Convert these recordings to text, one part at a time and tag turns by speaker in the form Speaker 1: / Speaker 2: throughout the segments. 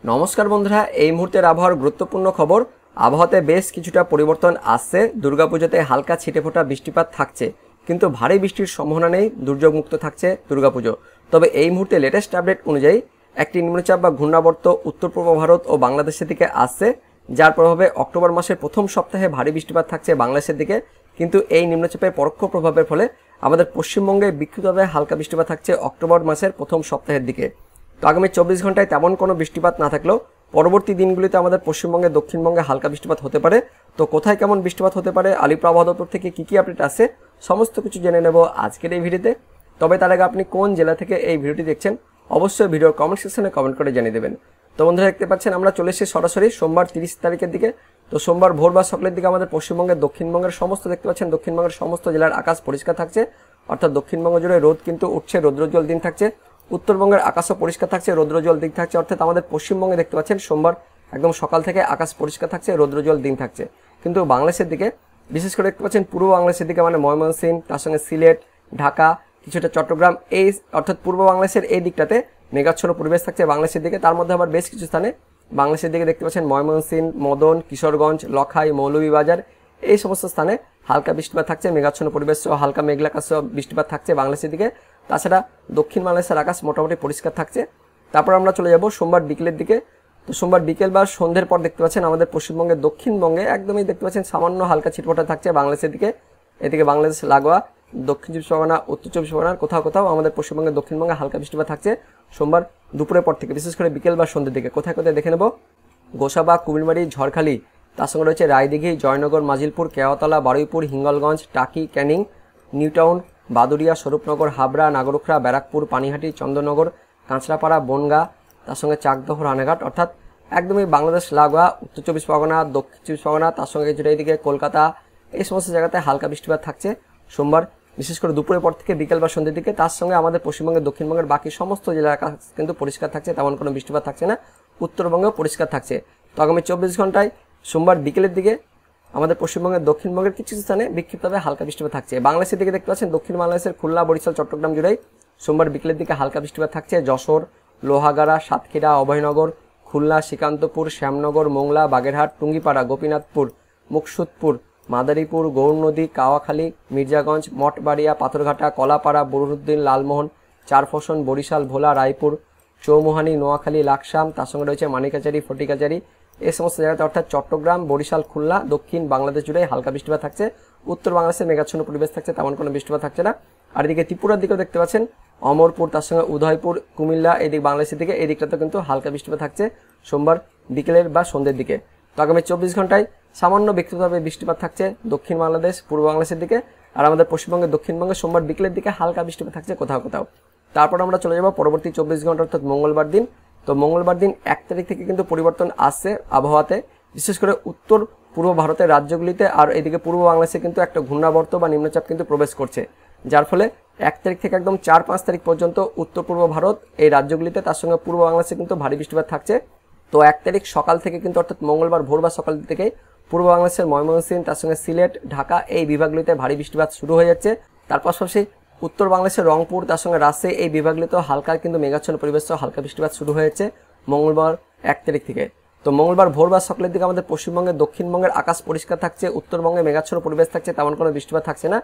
Speaker 1: নমস্কার বন্ধুরা, এই মুহূর্তের আবহাওয়ার গুরুত্বপূর্ণ খবর। আবহাওয়াতে বেশ কিছুটা পরিবর্তন আসছে। দুর্গাপুজোতে হালকা ছিটেফোঁটা বৃষ্টিপাত থাকছে, কিন্তু ভারী বৃষ্টির সম্ভাবনা নেই। দুর্যোগমুক্ত থাকছে দুর্গাপুজো। তবে এই মুহূর্তে লেটেস্ট আপডেট অনুযায়ী একটি নিম্নচাপ বা ঘূর্ণাবর্ত উত্তর পূর্ব ভারত ও বাংলাদেশের দিকে আসছে, যার প্রভাবে অক্টোবর মাসের প্রথম সপ্তাহে ভারী বৃষ্টিপাত থাকছে বাংলাদেশের দিকে। কিন্তু এই নিম্নচাপের পরোক্ষ প্রভাবের ফলে আমাদের পশ্চিমবঙ্গে বিক্ষিপ্তভাবে হালকা বৃষ্টিপাত থাকছে অক্টোবর মাসের প্রথম সপ্তাহের দিকে। তো আগামী 24 ঘন্টায় তেমন কোনো বৃষ্টিপাত না থাকলেও পরবর্তী দিনগুলিতে আমাদের পশ্চিমবঙ্গে দক্ষিণবঙ্গে হালকা বৃষ্টিপাত হতে পারে। তো কোথায় কেমন বৃষ্টিপাত হতে পারে, আলিপুর আবহাওয়া দপ্তর থেকে কী আপডেট আছে, সমস্ত কিছু জেনে নেব আজকের এই ভিডিওতে। তবে তার আগে আপনি কোন জেলা থেকে এই ভিডিওটি দেখছেন অবশ্যই ভিডিওর কমেন্ট সেকশনে কমেন্ট করে জানিয়ে দেবেন। তো বন্ধুরা, দেখতে পাচ্ছেন আমরা চলে এসেছি সরাসরি সোমবার 30 তারিখের দিকে। তো সোমবার ভোর বা সকালের দিকে আমাদের পশ্চিমবঙ্গের দক্ষিণবঙ্গের সমস্ত দেখতে পাচ্ছেন দক্ষিণবঙ্গের সমস্ত জেলার আকাশ পরিষ্কার থাকছে, অর্থাৎ দক্ষিণবঙ্গ জুড়ে রোদ কিন্তু উঠছে, রৌদ্রোজ্জ্বল দিন থাকছে। উত্তরবঙ্গের আকাশও পরিষ্কার থাকছে, রৌদ্রোজ্জ্বল দিন থাকছে, অর্থাৎ আমাদের পশ্চিমবঙ্গে দেখতে পাচ্ছেন সোমবার একদম সকাল থেকে আকাশ পরিষ্কার থাকছে, রৌদ্রোজ্জ্বল দিন থাকছে। কিন্তু বাংলাদেশের দিকে বিশেষ করে দেখতে পাচ্ছেন পূর্ব বাংলাদেশের দিকে মানে ময়মনসিংহ, তার সঙ্গে সিলেট, ঢাকা, কিছুটা চট্টগ্রাম, এই অর্থাৎ পূর্ব বাংলাদেশের এই দিকটাতে মেঘাচ্ছন্ন পরিবেশ থাকছে বাংলাদেশের দিকে। তার মধ্যে আবার বেশ কিছু স্থানে বাংলাদেশের দিকে দেখতে পাচ্ছেন ময়মনসিংহ, মদন, কিশোরগঞ্জ, লখাই, মৌলভীবাজার, এই সমস্ত স্থানে হালকা বৃষ্টিপাত থাকছে, মেঘাচ্ছন্ন পরিবেশ সহ হালকা মেঘলা আকাশ সহ বৃষ্টিপাত থাকছে বাংলাদেশের দিকে। তাছাড়া দক্ষিণ বাংলাদেশের আকাশ মোটামুটি পরিষ্কার থাকছে। তারপর আমরা চলে যাব সোমবার বিকেলের দিকে। তো সোমবার বিকেল বা সন্ধ্যের পর দেখতে পাচ্ছেন আমাদের পশ্চিমবঙ্গের দক্ষিণবঙ্গে একদমই দেখতে পাচ্ছেন সামান্য হালকা ছিটফোঁটা থাকছে বাংলাদেশের দিকে। এদিকে বাংলাদেশ লাগোয়া দক্ষিণ চব্বিশ পরগনা, উত্তর চব্বিশ পরগনার কোথাও কোথাও আমাদের পশ্চিমবঙ্গের দক্ষিণবঙ্গে হালকা বৃষ্টিপাত থাকছে সোমবার দুপুরের পর থেকে, বিশেষ করে বিকেল বা সন্ধ্যের দিকে। কোথায় কোথায় দেখে নেব, গোসাবা, কুমিরমারি, ঝড়খালি, তার সঙ্গে রয়েছে রায়দিঘি, জয়নগর, মাজিলপুর, কেওয়াতলা, বারুইপুর, হিঙ্গলগঞ্জ, টাকি, ক্যানিং, নিউটাউন, বাদুরিয়া, স্বরূপনগর, হাবড়া, নাগরুখরা, ব্যারাকপুর, পানিহাটি, চন্দননগর, কাঁচরাপাড়া, বনগা, তার সঙ্গে চাকদহ, রানাঘাট, অর্থাৎ একদমই বাংলাদেশ লাগোয়া উত্তর চব্বিশ পরগনা, দক্ষিণ চব্বিশ পরগনা, তার সঙ্গে কিছুটা এইদিকে কলকাতা, এই সমস্ত জায়গাতে হালকা বৃষ্টিপাত থাকছে সোমবার বিশেষ করে দুপুরের পর থেকে বিকেল বা সন্ধ্যের দিকে। তার সঙ্গে আমাদের পশ্চিমবঙ্গের দক্ষিণবঙ্গের বাকি সমস্ত জেলার আকাশ কিন্তু পরিষ্কার থাকছে, তেমন কোনো বৃষ্টিপাত থাকছে না। উত্তরবঙ্গেও পরিষ্কার থাকছে। তো আগামী 24 ঘন্টায় সোমবার বিকেলের দিকে আমাদের পশ্চিমবঙ্গের দক্ষিণবঙ্গের কিছু স্থানে বিক্ষিপ্তভাবে হালকা বৃষ্টিপাত থাকছে। বাংলাদেশের দিকে দেখতে পাচ্ছেন দক্ষিণ বাংলাদেশের খুলনা, বরিশাল, চট্টগ্রাম জুড়েই সোমবার বিকেলের দিকে হালকা বৃষ্টিপাত থাকছে। যশোর, লোহাগাড়া, সাতক্ষীরা, অভয়নগর, খুলনা, শ্রীকান্তপুর, শ্যামনগর, মোংলা, বাগেরহাট, টুঙ্গিপাড়া, গোপীনাথপুর, মুকসুদপুর, মাদারীপুর, গৌরনদী, কাওয়াখালী, মির্জাগঞ্জ, মঠবাড়িয়া, পাথরঘাটা, কলাপাড়া, বরুদ্দিন, লালমোহন, চারফসন, বরিশাল, ভোলা, রায়পুর, চৌমুহানি, নোয়াখালী, লাকসাম, তার সঙ্গে রয়েছে মানিকাচারি, ফটিকাচারি, এই সমস্ত জায়গাতে অর্থাৎ চট্টগ্রাম, বরিশাল, খুলনা, দক্ষিণ বাংলাদেশ জুড়ে হালকা বৃষ্টিপাত থাকছে। উত্তর বাংলাদেশে মেঘাচ্ছন্ন পরিবেশ থাকছে, তেমন কোনো বৃষ্টিপাত থাকছে না। আর এদিকে ত্রিপুরার দিকেও দেখতে পাচ্ছেন অমরপুর, তার সঙ্গে উদয়পুর, কুমিল্লা, এদিক বাংলাদেশের দিকে এই দিকটাতে কিন্তু হালকা বৃষ্টিপাত থাকছে সোমবার বিকেলের বা সন্ধ্যের দিকে। তো আগামী 24 ঘন্টায় সামান্য বিক্ষিপ্তভাবে বৃষ্টিপাত থাকছে দক্ষিণ বাংলাদেশ, পূর্ব বাংলাদেশের দিকে। আর আমাদের পশ্চিমবঙ্গের দক্ষিণবঙ্গে সোমবার বিকেলের দিকে হালকা বৃষ্টিপাত থাকছে কোথাও কোথাও। তারপর আমরা চলে যাব পরবর্তী 24 ঘন্টা অর্থাৎ মঙ্গলবার দিন। তো মঙ্গলবার দিন 1 তারিখ থেকে কিন্তু পরিবর্তন আসছে আবহাওয়াতে, বিশেষ করে উত্তর পূর্ব ভারতের রাজ্যগুলিতে। আর এদিকে পূর্ব বাংলাদেশে কিন্তু একটা ঘূর্ণাবর্ত বা নিম্নচাপ কিন্তু প্রবেশ করছে, যার ফলে 1 তারিখ থেকে একদম 4-5 তারিখ পর্যন্ত উত্তর পূর্ব ভারত এই রাজ্যগুলিতে, তার সঙ্গে পূর্ব বাংলাদেশে কিন্তু ভারী বৃষ্টিপাত থাকছে। তো 1 তারিখ সকাল থেকে কিন্তু অর্থাৎ মঙ্গলবার ভোর বা সকাল থেকে পূর্ব বাংলাদেশের ময়মনসিংহ, তার সঙ্গে সিলেট, ঢাকা এই বিভাগগুলিতে ভারী বৃষ্টিপাত শুরু হয়ে যাচ্ছে। তার পাশাপাশি উত্তর বাংলাদেশের রংপুর, তার সঙ্গে রাজশাহী এই বিভাগগুলিতেও হালকা কিন্তু মেঘাচ্ছন্ন পরিবেশ সহ হালকা বৃষ্টিপাত শুরু হয়েছে মঙ্গলবার 1 তারিখ থেকে। তো মঙ্গলবার ভোর বা সকালের দিকে আমাদের পশ্চিমবঙ্গের দক্ষিণবঙ্গের আকাশ পরিষ্কার থাকছে, উত্তরবঙ্গে মেঘাচ্ছন্ন পরিবেশ থাকছে, তেমন কোনো বৃষ্টিপাত থাকছে না।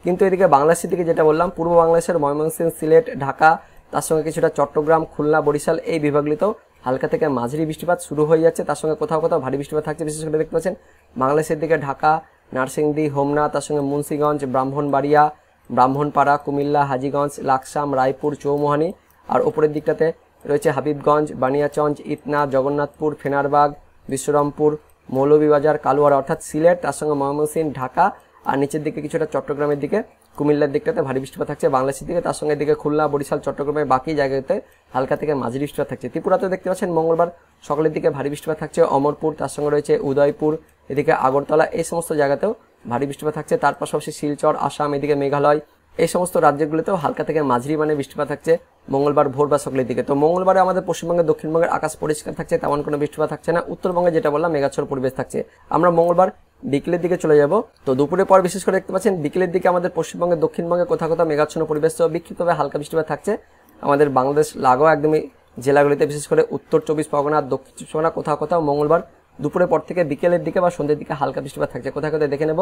Speaker 1: কিন্তু এদিকে বাংলাদেশের দিকে যেটা বললাম, পূর্ব বাংলাদেশের ময়মনসিংহ, সিলেট, ঢাকা, তার সঙ্গে কিছুটা চট্টগ্রাম, খুলনা, বরিশাল এই বিভাগগুলিতেও হালকা থেকে মাঝারি বৃষ্টিপাত শুরু হয়ে যাচ্ছে, তার সঙ্গে কোথাও কোথাও ভারী বৃষ্টিপাত থাকছে। বিশেষ করে দেখতে পাচ্ছেন বাংলাদেশের দিকে ঢাকা, নারসিংদী, হোমনা, তার সঙ্গে মুন্সিগঞ্জ, ব্রাহ্মণবাড়িয়া, ব্রাহ্মণপাড়া, কুমিল্লা, হাজীগঞ্জ, লাকসাম, রায়পুর, চৌমুহানি, আর ওপরের দিকটাতে রয়েছে হাবিবগঞ্জ, বানিয়াচঞ্জ, ইতনা, জগন্নাথপুর, ফেনারবাগ, বিশ্বরামপুর, মৌলভীবাজার, কালুয়ারা অর্থাৎ সিলেট, তার সঙ্গে ময়মনসিংহ, ঢাকা, আর নিচের দিকে কিছুটা চট্টগ্রামের দিকে, কুমিল্লার দিকটাতে ভারী বৃষ্টিপাত থাকছে বাংলাদেশের দিকে। তার সঙ্গে দিকে খুলনা, বরিশাল, চট্টগ্রামের বাকি জায়গাতে হালকা থেকে মাঝারি বৃষ্টিপাত থাকছে। ত্রিপুরাতেও দেখতে পাচ্ছেন মঙ্গলবার সকালের দিকে ভারী বৃষ্টিপাত থাকছে অমরপুর, তার সঙ্গে রয়েছে উদয়পুর, এদিকে আগরতলা, এই সমস্ত জায়গাতেও ভারী বৃষ্টিপাত থাকছে। তার পাশাপাশি শিলচর, আসাম, এদিকে মেঘালয়, এই সমস্ত রাজ্যগুলিতেও হালকা থেকে মাঝারি মানে বৃষ্টিপাত থাকছে মঙ্গলবার ভোর বা সকালের দিকে। তো মঙ্গলবারে আমাদের পশ্চিমবঙ্গের দক্ষিণবঙ্গের আকাশ পরিষ্কার থাকছে, তেমন কোনো বৃষ্টিপাত থাকছে না। উত্তরবঙ্গে যেটা বললাম মেঘাচ্ছন্ন পরিবেশ থাকছে। আমরা মঙ্গলবার বিকেলের দিকে চলে যাব। তো দুপুরের পর বিশেষ করে দেখতে পাচ্ছেন বিকেলের দিকে আমাদের পশ্চিমবঙ্গের দক্ষিণবঙ্গে কোথাও কোথাও মেঘাচ্ছন্ন পরিবেশ সহ বিক্ষিপ্তভাবে হালকা বৃষ্টিপাত থাকছে। আমাদের বাংলাদেশ লাগোয়া একদমই জেলাগুলিতে বিশেষ করে উত্তর 24 পরগনা, দক্ষিণ 24 পরগনা কোথাও কোথাও মঙ্গলবার দুপুরের পর থেকে বিকেলের দিকে বা সন্ধ্যের দিকে হালকা বৃষ্টিপাত থাকছে। কোথায় কোথায় দেখে নেব।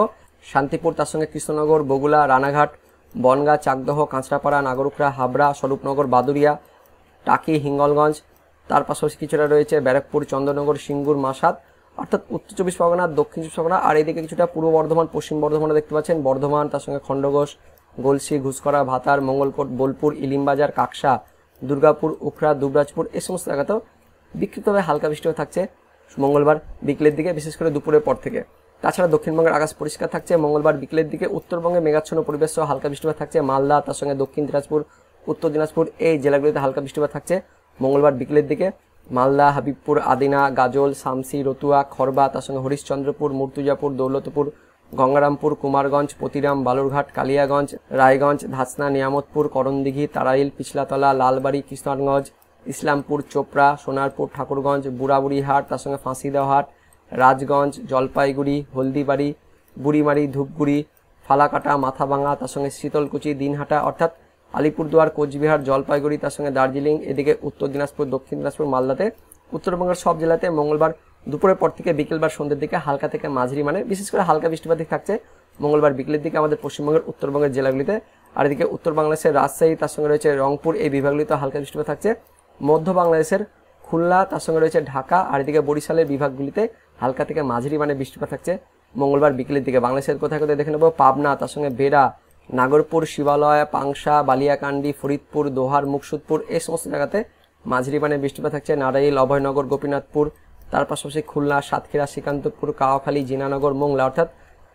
Speaker 1: শান্তিপুর, তার সঙ্গে কৃষ্ণনগর, বগুলা, রানাঘাট, বনগাঁ, চাকদহ, কাঁচরাপাড়া, নাগরুখড়া, হাবড়া, স্বরূপনগর, বাদুরিয়া, টাকি, হিঙ্গলগঞ্জ, তার পাশাপাশি কিছুটা রয়েছে ব্যারাকপুর, চন্দ্রনগর, সিঙ্গুর, মাসাদ, অর্থাৎ উত্তর 24 পরগনা, দক্ষিণ 24 পরগনা। আর এদিকে কিছুটা পূর্ব বর্ধমান, পশ্চিম বর্ধমানে দেখতে পাচ্ছেন বর্ধমান, তার সঙ্গে খণ্ডঘোষ, গলসি, ঘুষকরা, ভাতার, মঙ্গলকোট, বোলপুর, ইলিমবাজার, কাকসা, দুর্গাপুর, উখড়া, দুবরাজপুর, এই সমস্ত জায়গাতেও বিক্ষিপ্তভাবে হালকা বৃষ্টিও থাকছে মঙ্গলবার বিকেলের দিকে, বিশেষ করে দুপুরের পর থেকে। তাছাড়া দক্ষিণবঙ্গের আকাশ পরিষ্কার থাকছে মঙ্গলবার বিকেলের দিকে। উত্তরবঙ্গে মেঘাচ্ছন্ন পরিবেশ সহ হালকা বৃষ্টিপাত থাকছে মালদা, তার সঙ্গে দক্ষিণ দিনাজপুর, উত্তর দিনাজপুর, এই জেলাগুলিতে হালকা বৃষ্টিপাত থাকছে মঙ্গলবার বিকেলের দিকে। মালদা, হাবিবপুর, আদিনা, গাজল, শামসি, রতুয়া, খড়বা, তার সঙ্গে হরিশ্চন্দ্রপুর, মুর্তুজাপুর, দৌলতপুর, গঙ্গারামপুর, কুমারগঞ্জ, পতিরাম, বালুরঘাট, কালিয়াগঞ্জ, রায়গঞ্জ, ধাসনা, নিয়ামতপুর, করণদিঘি, তারাইল, পিছলাতলা, লালবাড়ি, কৃষ্ণগঞ্জ, ইসলামপুর, চোপড়া, সোনারপুর, ঠাকুরগঞ্জ, বুড়াবুড়িহাট, তার সঙ্গে ফাঁসিদেওহাট, রাজগঞ্জ, জলপাইগুড়ি, হলদিবাড়ি, বুড়িমারি, ধূপগুড়ি, ফালাকাটা, মাথাভাঙা, তার সঙ্গে শীতলকুচি, দিনহাটা, অর্থাৎ আলিপুরদুয়ার, কোচবিহার, জলপাইগুড়ি, তার সঙ্গে দার্জিলিং, এদিকে উত্তর দিনাজপুর, দক্ষিণ দিনাজপুর, মালদাতে, উত্তরবঙ্গের সব জেলাতে মঙ্গলবার দুপুরের পর থেকে বিকেল বা সন্ধ্যের দিকে হালকা থেকে মাঝারি মানে বিশেষ করে হালকা বৃষ্টিপাত থাকছে মঙ্গলবার বিকেলের দিকে আমাদের পশ্চিমবঙ্গের উত্তরবঙ্গের জেলাগুলিতে। আর এদিকে উত্তর বাংলাদেশের রাজশাহী, তার সঙ্গে রয়েছে রংপুর, এই বিভাগগুলিতে হালকা বৃষ্টিপাত থাকছে। মধ্য বাংলাদেশের খুলনা, তার সঙ্গে রয়েছে ঢাকা, আর এদিকে বরিশালের বিভাগগুলিতে হালকা থেকে মাঝারি মানে বৃষ্টিপাত থাকছে মঙ্গলবার বিকেলের দিকে। বাংলাদেশের কোথায় কোথায় দেখে নেব। পাবনা, তার সঙ্গে বেড়া, নাগরপুর, শিবালয়, পাংশা, বালিয়াকান্দি, ফরিদপুর, দোহার, মুকসুদপুর, এই সমস্ত জায়গাতে মাঝারি মানে বৃষ্টিপাত থাকছে। নারাইল, অভয়নগর, গোপীনাথপুর, তার পাশাপাশি খুলনা, সাতক্ষীরা, শ্রীকান্তপুর, কাওয়াখালী, জিনানগর, মোংলা, অর্থাৎ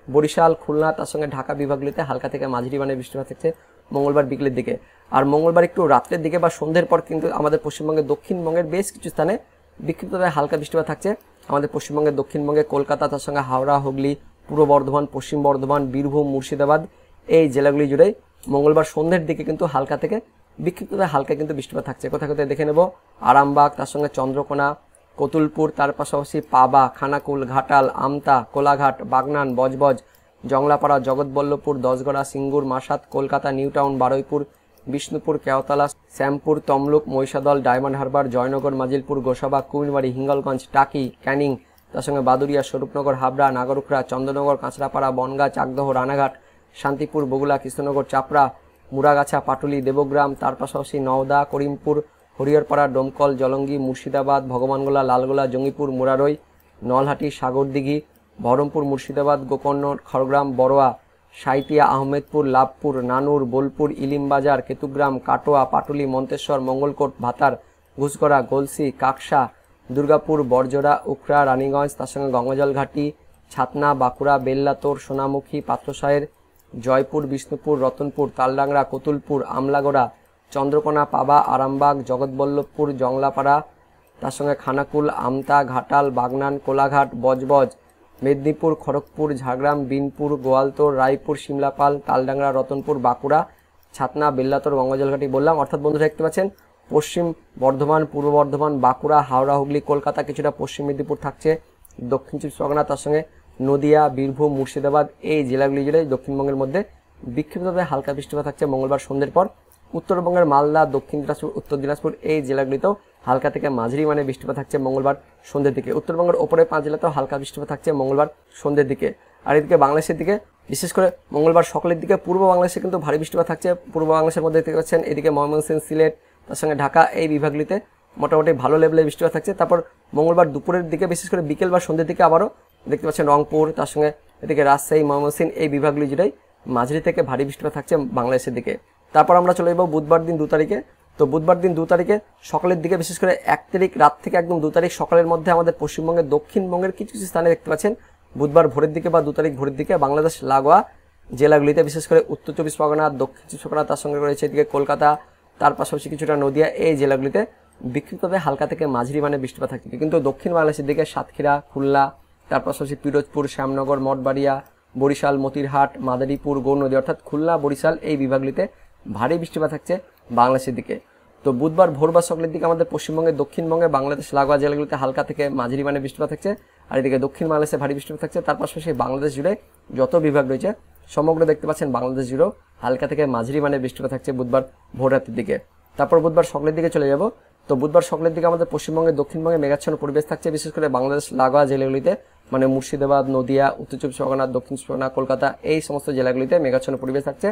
Speaker 1: বরিশাল, খুলনা, তার সঙ্গে ঢাকা বিভাগগুলিতে হালকা থেকে মাঝারি মানে বৃষ্টিপাত থাকছে মঙ্গলবার বিকেলের দিকে। আর মঙ্গলবার একটু রাত্রের দিকে বা সন্ধ্যের পর কিন্তু আমাদের পশ্চিমবঙ্গের দক্ষিণবঙ্গের বেশ কিছু স্থানে বিক্ষিপ্তভাবে হালকা বৃষ্টিপাত থাকছে আমাদের পশ্চিমবঙ্গের দক্ষিণবঙ্গে। কলকাতা, তার সঙ্গে হাওড়া, হুগলি, পূর্ব বর্ধমান, পশ্চিম বর্ধমান, বীরভূম, মুর্শিদাবাদ, এই জেলাগুলি জুড়ে মঙ্গলবার সন্ধ্যের দিকে কিন্তু হালকা থেকে বিক্ষিপ্তভাবে হালকা কিন্তু বৃষ্টিপাত থাকছে। কোথায় কোথায় দেখে নেব। আরামবাগ, তার সঙ্গে চন্দ্রকোনা, কতুলপুর, তার পাশাপাশি পাবা, Khanakul, Ghatal, Amta, Kolaghat, Bagnan, Budge Budge, Jangalpara, Jagatballavpur, Dashghara, Singur, Masat, Kolkata, New Town, Baruipur, Bishnupur, Keotala, Shyampur, Tamluk, Mahishadal, Diamond Harbour, Joynagar, Majilpur, Gosaba, Kumirbari, Hingalganj, Taki, Canning, তার সঙ্গে বাদুরিয়া, স্বরূপনগর, হাবড়া, নাগরুখড়া, চন্দ্রনগর, কাঁচরাপাড়া, বনগাঁ, চাকদহ, রানাঘাট, শান্তিপুর, বগুলা, কৃষ্ণনগর, চাপড়া, মুরাগাছা, পাটুলি, দেবগ্রাম, তার পাশাপাশি নওদা, করিমপুর, হরিহরপাড়া, ডোমকল, জলঙ্গি, মুর্শিদাবাদ, ভগবানগোলা, লালগোলা, জঙ্গিপুর, মুরারই, নলহাটি, সাগরদিঘি, বহরমপুর, মুর্শিদাবাদ, গোকর্ণ, খড়গ্রাম, বড়োয়া, সাঁইতিয়া, আহমেদপুর, লাভপুর, নানুর, বোলপুর, ইলিমবাজার, কেতুগ্রাম, কাটোয়া, পাটুলি, মন্তেশ্বর, মঙ্গলকোট, ভাতার, ঘুষগড়া, গলসি, কাকসা, দুর্গাপুর, বরজোড়া, উখড়া, রানীগঞ্জ, তার সঙ্গে গঙ্গাজল ঘাটি, ছাতনা, বাঁকুড়া, বেল্লাতোর, সোনামুখী, পাত্রসাহের, জয়পুর, বিষ্ণুপুর, রতনপুর, তালডাংরা, কতুলপুর, আমলাগড়া, চন্দ্রকোনা, পাবা, আরামবাগ, জগৎবল্লভপুর, জংলাপাড়া, তার সঙ্গে খানাকুল, আমতা, ঘাটাল, বাগনান, কোলাঘাট, বজবজ, মেদিনীপুর, খড়গপুর, ঝাড়গ্রাম, বিনপুর, গোয়ালতোড়, রায়পুর, শিমলাপাল, তালডাংরা, রতনপুর, বাঁকুড়া, ছাতনা, বেল্লাতোর, গঙ্গাজলঘাটি বললাম। অর্থাৎ বন্ধুরা দেখতে পাচ্ছেন পশ্চিম বর্ধমান, পূর্ব বর্ধমান, বাঁকুড়া, হাওড়া, হুগলি, কলকাতা, কিছুটা পশ্চিম মেদিনীপুর থাকছে, দক্ষিণ চব্বিশ পরগনা, তার সঙ্গে নদিয়া, বীরভূম, মুর্শিদাবাদ, এই জেলাগুলি জুড়ে দক্ষিণবঙ্গের মধ্যে বিক্ষিপ্তভাবে হালকা বৃষ্টিপাত থাকছে মঙ্গলবার সন্ধ্যের পর। উত্তরবঙ্গের মালদা, দক্ষিণ দিনাজপুর, উত্তর দিনাজপুর, এই জেলাগুলিতেও হালকা থেকে মাঝারি মানে বৃষ্টিপাত থাকছে মঙ্গলবার সন্ধ্যের দিকে। উত্তরবঙ্গের ওপরে 5 জেলাতেও হালকা বৃষ্টিপাত থাকছে মঙ্গলবার সন্ধ্যের দিকে। আর এদিকে বাংলাদেশের দিকে বিশেষ করে মঙ্গলবার সকালের দিকে পূর্ব বাংলাদেশে কিন্তু ভারী বৃষ্টিপাত থাকছে। পূর্ব বাংলাদেশের মধ্যে দেখতে পাচ্ছেন এদিকে ময়মনসিংহ, সিলেট, তার সঙ্গে ঢাকা, এই বিভাগগুলিতে মোটামুটি ভালো লেভেলের বৃষ্টিপাত থাকছে। তারপর মঙ্গলবার দুপুরের দিকে বিশেষ করে বিকেল বা সন্ধ্যের দিকে আবারও দেখতে পাচ্ছেন রংপুর, তার সঙ্গে এদিকে রাজশাহী, ময়মনসিংহ, এই বিভাগগুলি জুড়েই মাঝারি থেকে ভারী বৃষ্টিপাত থাকছে বাংলাদেশের দিকে। তারপর আমরা চলে যাব বুধবার দিন 2 তারিখে। তো বুধবার দিন 2 তারিখে সকালের দিকে বিশেষ করে 1 তারিখ রাত থেকে একদম 2 তারিখ সকালের মধ্যে আমাদের পশ্চিমবঙ্গের দক্ষিণবঙ্গের কিছু কিছু স্থানে দেখতে পাচ্ছেন বুধবার ভোরের দিকে বা 2 তারিখ ভোরের দিকে বাংলাদেশ লাগোয়া জেলাগুলিতে বিশেষ করে উত্তর 24 পরগনা, দক্ষিণ 24 পরগনা, তার সঙ্গে রয়েছে এদিকে কলকাতা, তার পাশাপাশি কিছুটা নদিয়া, এই জেলাগুলিতে বিক্ষিপ্তভাবে হালকা থেকে মাঝারি মানে বৃষ্টিপাত থাকবে। কিন্তু দক্ষিণ বাংলাদেশের দিকে সাতক্ষীরা, খুলনা, তার পাশাপাশি পিরোজপুর, শ্যামনগর, মঠবাড়িয়া, বরিশাল, মতিরহাট, মাদারীপুর, গৌরনদী, অর্থাৎ খুলনা, বরিশাল, এই বিভাগগুলিতে ভারী বৃষ্টিপাত থাকছে বাংলাদেশের দিকে। তো বুধবার ভোর বা সকালের দিকে আমাদের পশ্চিমবঙ্গের দক্ষিণবঙ্গে বাংলাদেশ লাগোয়া জেলাগুলিতে হালকা থেকে মাঝারি মানে বৃষ্টিপাত থাকছে। আর এদিকে দক্ষিণ বাংলাদেশে ভারী বৃষ্টিপাত থাকছে। তার পাশাপাশি বাংলাদেশ জুড়ে যত বিভাগ রয়েছে সমগ্র দেখতে পাচ্ছেন বাংলাদেশ জুড়েও হালকা থেকে মাঝারি মানে বৃষ্টিপাত থাকছে বুধবার ভোর রাতের দিকে। তারপর বুধবার সকালের দিকে চলে যাব। তো বুধবার সকালের দিকে আমাদের পশ্চিমবঙ্গের দক্ষিণবঙ্গে মেঘাচ্ছন্ন পরিবেশ থাকছে, বিশেষ করে বাংলাদেশ লাগোয়া জেলাগুলিতে, মানে মুর্শিদাবাদ, নদিয়া, উত্তর চব্বিশ পরগনা, দক্ষিণ চব্বিশ পরগনা, কলকাতা, এই সমস্ত জেলাগুলিতে মেঘাচ্ছন্ন পরিবেশ থাকছে,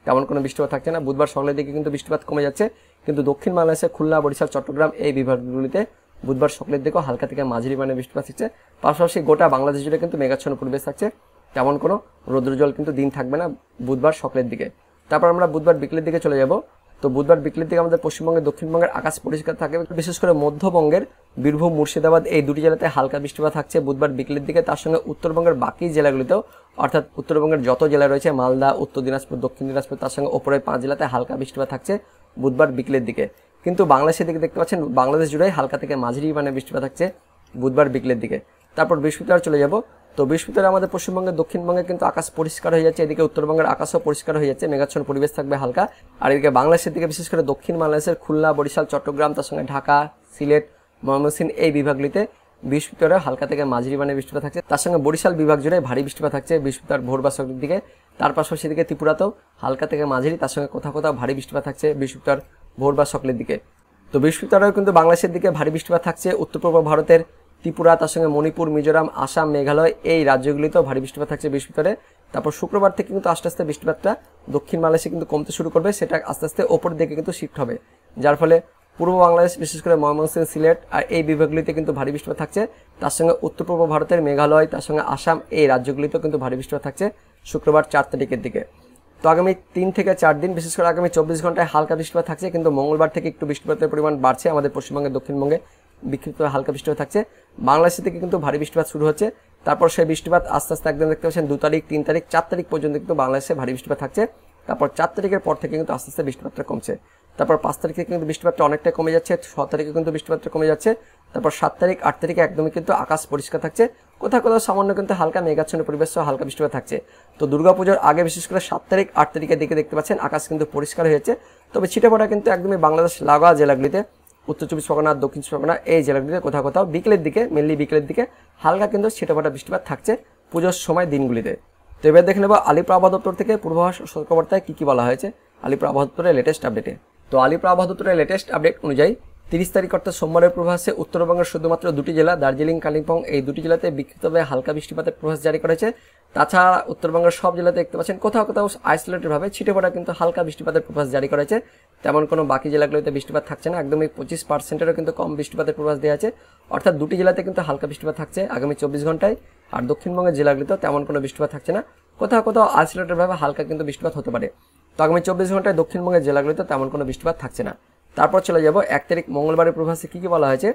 Speaker 1: তেমন কোনো বৃষ্টিপাত থাকছে না। বুধবার সকালের দিকে কিন্তু বৃষ্টিপাত কমে যাচ্ছে, কিন্তু দক্ষিণ বাংলাদেশে খুলনা, বরিশাল, চট্টগ্রাম এই বিভাগগুলিতে বুধবার সকালের দিকেও হালকা থেকে মাঝারি মানে বৃষ্টিপাত থাকছে। পাশাপাশি গোটা বাংলাদেশ জুড়ে কিন্তু মেঘাচ্ছন্ন পরিবেশ থাকছে, তেমন কোনো রৌদ্রজল কিন্তু দিন থাকবে না বুধবার সকালের দিকে। তারপর আমরা বুধবার বিকেলের দিকে চলে যাব। তো বুধবার বিকেলের দিকে আমাদের পশ্চিমবঙ্গের দক্ষিণবঙ্গের আকাশ পরিষ্কার থাকবে, বিশেষ করে মধ্যবঙ্গের বীরভূম, মুর্শিদাবাদ এই দুটি জেলাতে হালকা বৃষ্টিপাত থাকছে বুধবার বিকেলের দিকে। তার সঙ্গে উত্তরবঙ্গের বাকি জেলাগুলিতেও, অর্থাৎ উত্তরবঙ্গের যত জেলা রয়েছে, মালদা, উত্তর দিনাজপুর, দক্ষিণ দিনাজপুর, তার সঙ্গে ওপরের 5 জেলাতে হালকা বৃষ্টিপাত থাকছে বুধবার বিকেলের দিকে। কিন্তু বাংলাদেশের দিকে দেখতে পাচ্ছেন বাংলাদেশ জুড়ে হালকা থেকে মাঝারি মানে বৃষ্টিপাত থাকছে বুধবার বিকেলের দিকে। তারপর বৃহস্পতিবার চলে যাব। তো বৃহস্পতিবার আমাদের পশ্চিমবঙ্গের দক্ষিণবঙ্গে কিন্তু আকাশ পরিষ্কার হয়ে যাচ্ছে, এদিকে উত্তরবঙ্গের আকাশও পরিষ্কার হয়ে যাচ্ছে, মেঘাচ্ছন্ন পরিবেশ থাকবে হালকা। আর এদিকে বাংলাদেশের দিকে, বিশেষ করে দক্ষিণ বাংলাদেশের খুলনা, বরিশাল, চট্টগ্রাম, তার সঙ্গে ঢাকা, সিলেট, ময়মনসিংহ এই বিভাগগুলিতে বৃহস্পতিবারে হালকা থেকে মাঝারি মানে বৃষ্টিপাত থাকছে। তার সঙ্গে বরিশাল বিভাগ জুড়ে ভারী বৃষ্টিপাত থাকছে বৃহস্পতিবার ভোর বা সকালের দিকে। তার পাশাপাশি এদিকে ত্রিপুরাতেও হালকা থেকে মাঝারি, তার সঙ্গে কোথাও কোথাও ভারী বৃষ্টিপাত থাকছে বৃহস্পতিবার ভোর বা সকালের দিকে। তো বৃহস্পতিবারেও কিন্তু বাংলাদেশের দিকে ভারী বৃষ্টিপাত থাকছে উত্তর পূর্ব ভারতের ত্রিপুরা, তার সঙ্গে মণিপুর, মিজোরাম, আসাম, মেঘালয় এই রাজ্যগুলিতেও ভারী বৃষ্টিপাত থাকছে বৃহস্পতিবারে। তারপর শুক্রবার থেকে কিন্তু আস্তে আস্তে বৃষ্টিপাতটা দক্ষিণ বাংলাদেশে কিন্তু কমতে শুরু করবে, সেটা আস্তে আস্তে ওপরের দিকে কিন্তু শিফট হবে, যার ফলে পূর্ব বাংলাদেশ, বিশেষ করে ময়মনসিংহ, সিলেট আর এই বিভাগগুলিতে কিন্তু ভারী বৃষ্টিপাত থাকছে। তার সঙ্গে উত্তর পূর্ব ভারতের মেঘালয়, তার সঙ্গে আসাম এই রাজ্যগুলিতেও কিন্তু ভারী বৃষ্টিপাত থাকছে শুক্রবার 4 তারিখের দিকে। তো আগামী 3 থেকে 4 দিন, বিশেষ করে আগামী 24 ঘন্টায় হালকা বৃষ্টিপাত থাকছে, কিন্তু মঙ্গলবার থেকে একটু বৃষ্টিপাতের পরিমাণ বাড়ছে আমাদের পশ্চিমবঙ্গের দক্ষিণবঙ্গে, বিক্ষিপ্ত হালকা বৃষ্টিপাত থাকছে। বাংলাদেশ থেকে কিন্তু ভারী বৃষ্টিপাত শুরু হচ্ছে, তারপর সেই বৃষ্টিপাত আস্তে আস্তে একদম দেখতে পাচ্ছেন 2 তারিখ, 3 তারিখ, 4 তারিখ পর্যন্ত কিন্তু বাংলাদেশে ভারী বৃষ্টিপাত থাকছে। তারপর 4 তারিখের পর থেকে কিন্তু আস্তে আস্তে বৃষ্টিপাতটা কমছে। তারপর 5 তারিখে কিন্তু বৃষ্টিপাতটা অনেকটা কমে যাচ্ছে, 6 তারিখে কিন্তু বৃষ্টিপাতটা কমে যাচ্ছে। তারপর 7 তারিখ, 8 তারিখে একদমই কিন্তু আকাশ পরিষ্কার থাকছে, কোথাও কোথাও সামান্য কিন্তু হালকা মেঘাচ্ছন্ন পরিবেশ সহ হালকা বৃষ্টিপাত থাকছে। তো দুর্গাপুজোর আগে বিশেষ করে 7 তারিখ, 8 তারিখের দিকে দেখতে পাচ্ছেন আকাশ কিন্তু পরিষ্কার হয়েছে, তবে ছিটেফোঁটা কিন্তু একদমই বাংলাদেশ লাগোয়া জেলাগুলিতে, উত্তর চব্বিশ পরগনা, দক্ষিণ চব্বিশ পরগনা এই জেলাগুলিতে কোথাও কোথাও বিকেলের দিকে, মেনলি বিকেলের দিকে হালকা কিন্তু ছিটেফোঁটা বৃষ্টিপাত থাকছে পুজোর সময় দিনগুলিতে। তো এবার দেখে নেব আলিপুর আবহাওয়া দপ্তর থেকে পূর্বাভাস সতর্কবার্তায় কী কী বলা হয়েছে আলিপুর আবহাওয়া দপ্তরের লেটেস্ট আপডেটে। তো আলিপুর আবহাওয়া দপ্তরের লেটেস্ট আপডেট অনুযায়ী 30 তারিখ অর্থাৎ সোমবারের পূর্বাভাসে উত্তরবঙ্গের শুধুমাত্র 2টি জেলা দার্জিলিং, কালিম্পং এই 2টি জেলাতে বিক্ষিপ্তভাবে হালকা বৃষ্টিপাতের পূর্বাভাস জারি করেছে। তাছাড়া উত্তরবঙ্গের সব জেলাতে দেখতে পাচ্ছেন কোথাও কোথাও আইসোলেটেডভাবে ছিটেফোঁটা কিন্তু হালকা বৃষ্টিপাতের পূর্বাভাস জারি করেছে, তেমন কোনো বাকি জেলাগুলোতে বৃষ্টিপাত থাকছে না, একদমই 25%-এরও কিন্তু কম বৃষ্টিপাতের পূর্বাভাস দেওয়া আছে, অর্থাৎ 2টি জেলাতে কিন্তু হালকা বৃষ্টিপাত থাকছে আগামী 24 ঘন্টায়। আর দক্ষিণবঙ্গের জেলাগুলিতেও তেমন কোনো বৃষ্টিপাত থাকছে না, কোথাও কোথাও আইসোলেটেডভাবে হালকা কিন্তু বৃষ্টিপাত হতে পারে। তো আগামী 24 ঘন্টায় দক্ষিণবঙ্গের জেলাগুলিতে তেমন কোনো বৃষ্টিপাত থাকছে না। তারপর চলে যাব 1 তারিখ মঙ্গলবারের পূর্বাভাসে কী কী বলা হয়েছে।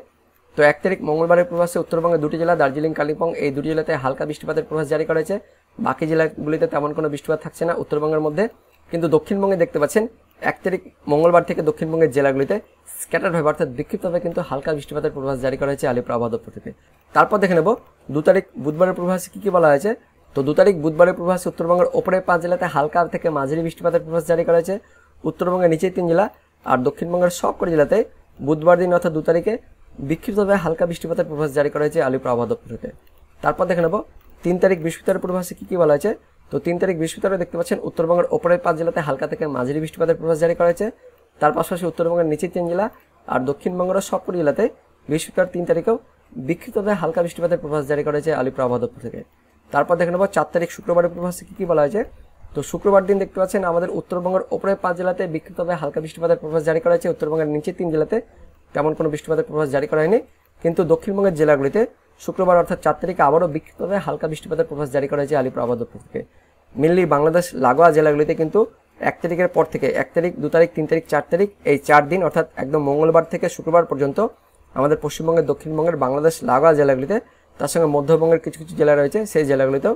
Speaker 1: তো 1 তারিখ মঙ্গলবারের পূর্বাভাসে উত্তরবঙ্গের 2টি জেলা দার্জিলিং, কালিম্পং এই 2টি জেলাতে হালকা বৃষ্টিপাতের পূর্বাভাস জারি করেছে, বাকি জেলাগুলিতে তেমন কোনো বৃষ্টিপাত থাকছে না উত্তরবঙ্গের মধ্যে। কিন্তু দক্ষিণবঙ্গে দেখতে পাচ্ছেন 1 তারিখ মঙ্গলবার থেকে দক্ষিণবঙ্গের জেলাগুলিতে স্ক্যাটারভাবে অর্থাৎ বিক্ষিপ্তভাবে কিন্তু হালকা বৃষ্টিপাতের পূর্বাভাস জারি করা হয়েছে আলিপুর আবহাওয়া দপ্তর থেকে। তারপর দেখে নেব 2 তারিখ বুধবারের পূর্বাভাসে কী কী বলা হয়েছে। তো 2 তারিখ বুধবারের পূর্বাভাসে উত্তরবঙ্গের ওপরের 5 জেলাতে হালকা থেকে মাঝারি বৃষ্টিপাতের পূর্বাভাস জারি করা হয়েছে, উত্তরবঙ্গের নিচের 3 জেলা আর দক্ষিণবঙ্গের সবকটি জেলাতে বুধবার দিন অর্থাৎ 2 তারিখে বিক্ষিপ্তভাবে হালকা বৃষ্টিপাতের পূর্বাভাস জারি করা হয়েছে আলিপুর আবহাওয়া দপ্তর থেকে। তারপর দেখে নেব 3 তারিখ বৃহস্পতিবারের পূর্বাভাসে কী কী বলা হয়েছে। তো 3 তারিখ বৃহস্পতিবারে দেখতে পাচ্ছেন উত্তরবঙ্গের ওপরের 5 জেলাতে হালকা থেকে মাঝারি বৃষ্টিপাতের পূর্বাভাস জারি করা হয়েছে, তার পাশাপাশি উত্তরবঙ্গের নিচের 3 জেলা আর দক্ষিণবঙ্গের সবকটি জেলাতে বৃহস্পতিবার 3 তারিখেও বিক্ষিপ্তভাবে হালকা বৃষ্টিপাতের পূর্বাভাস জারি করা হয়েছে আলিপুর আবহাওয়া দপ্তর থেকে। তারপর দেখে নেব 4 তারিখ শুক্রবারের পূর্বাভাসে কী কী বলা হয়েছে। তো শুক্রবার দিন দেখতে পাচ্ছেন আমাদের উত্তরবঙ্গের ওপরের 5 জেলাতে বিক্ষিপ্তভাবে হালকা বৃষ্টিপাতের পূর্বাভাস জারি করা হয়েছে, উত্তরবঙ্গের নিচের 3 জেলাতে তেমন কোনো বৃষ্টিপাতের পূর্বাভাস জারি করা হয়নি, কিন্তু দক্ষিণবঙ্গের জেলাগুলিতে শুক্রবার অর্থাৎ 4 তারিখে আবারও বিক্ষিপ্তভাবে হালকা বৃষ্টিপাতের পূর্বাভাস জারি করা হয়েছে আলিপুর আবহাওয়া দপ্তর থেকে। মেনলি বাংলাদেশ লাগোয়া জেলাগুলিতে কিন্তু 1 তারিখের পর থেকে 1 তারিখ, 2 তারিখ, 3 তারিখ, 4 তারিখ এই 4 দিন অর্থাৎ একদম মঙ্গলবার থেকে শুক্রবার পর্যন্ত আমাদের পশ্চিমবঙ্গের দক্ষিণবঙ্গের বাংলাদেশ লাগোয়া জেলাগুলিতে, তার সঙ্গে মধ্যবঙ্গের কিছু কিছু জেলা রয়েছে সেই জেলাগুলিতেও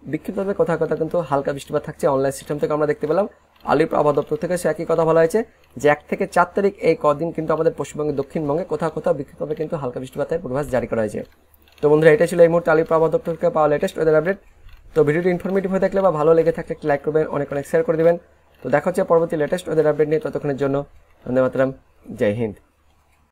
Speaker 1: বিক্ষিপ্তভাবে কোথাও কোথাও কিন্তু হালকা বৃষ্টিপাত থাকছে। অনলাইন সিস্টেম থেকে আমরা দেখতে পেলাম আলিপুর আবহাওয়া দপ্তর থেকে সে একই কথা বলা হয়েছে যে 1 থেকে 4 তারিখ এই কদিন কিন্তু আমাদের পশ্চিমবঙ্গের দক্ষিণবঙ্গে কোথাও কোথাও বিক্ষিপ্তভাবে কিন্তু হালকা বৃষ্টিপাতের পূর্বাভাস জারি করা হয়েছে। তো বন্ধুরা এটা ছিল এই মুহূর্তে আলিপুর আবহাওয়া দপ্তর থেকে পাওয়া লেটেস্ট ওয়েদার আপডেট। তো ভিডিওটি ইনফরমেটিভ হয়ে থাকলে বা ভালো লেগে থাকলে একটি লাইক করবেন, অনেক অনেক শেয়ার করে দেবেন। তো দেখা হচ্ছে পরবর্তী লেটেস্ট ওয়েদার আপডেট নিয়ে, ততক্ষণের জন্য ধন্যবাদ, জয় হিন্দ।